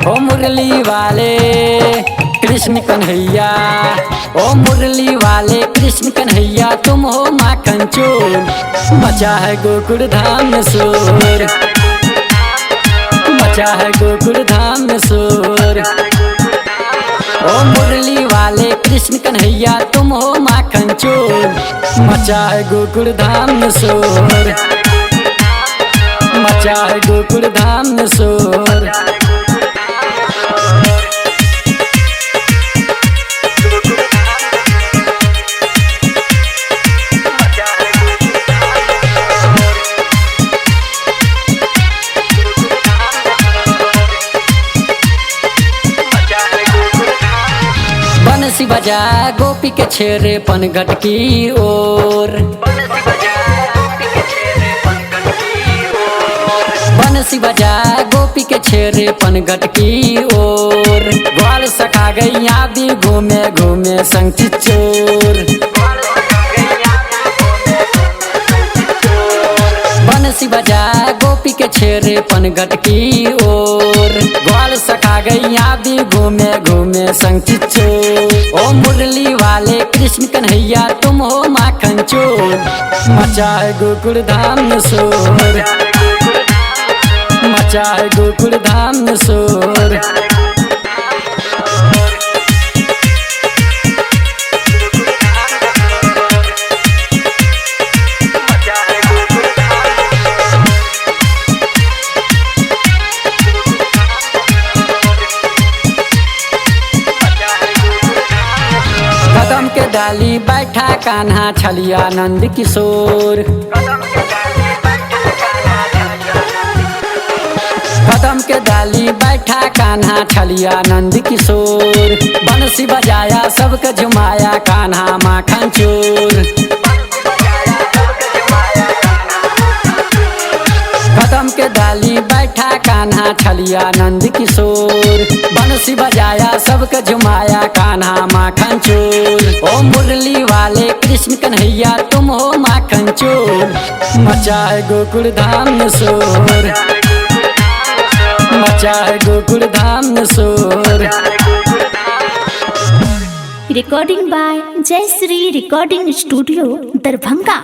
ओ मुरली वाले कृष्ण कन्हैया, ओ मुरली वाले कृष्ण कन्हैया, तुम हो माखन चोर, मचा है गोकुल धाम में शोर, मचा है गोकुल धाम में शोर। ओ मुरली वाले कृष्ण कन्हैया, तुम हो माखन चोर, मचा है गोकुल धाम में शोर, मचा है गोकुल धाम में शोर। बंसी बजा गोपी के छेरे पनघट की ओर, बंसी बजा गोपी के छेरे पनघट की ओर, ग्वाल सखा गैया भी घूमे घूमे संग चोर, बंसी बजा गोपी के छेरे पनघट की ओर, ग्वाल सखा गैया भी घूमे घूमे संग चोर। ओ मुरली वाले कृष्ण कन्हैया, तुम हो माखन चोर, मचा है गोकुल धाम में शोर, मचा है गोकुल धाम में शोर। कदम के डाली बैठा कान्हा छलिया नंद किशोर, कदम के डाली बैठा कान्हा छलिया नंद किशोर, बंसी बजाया सबके झुमाया कान्हा माखन चोर, कदम के डाली बैठा कान्हा छलिया नंद किशोर, बंसी बजाया सबके झुमाया कान्हा माखन चोर। ओ मुरली वाले कृष्ण कन्हैया, तुम हो माखन चोर, मचा है गोकुल धाम में शोर, मचा है गोकुल धाम में शोर। Recording by Jayshree recording studio Darbhanga.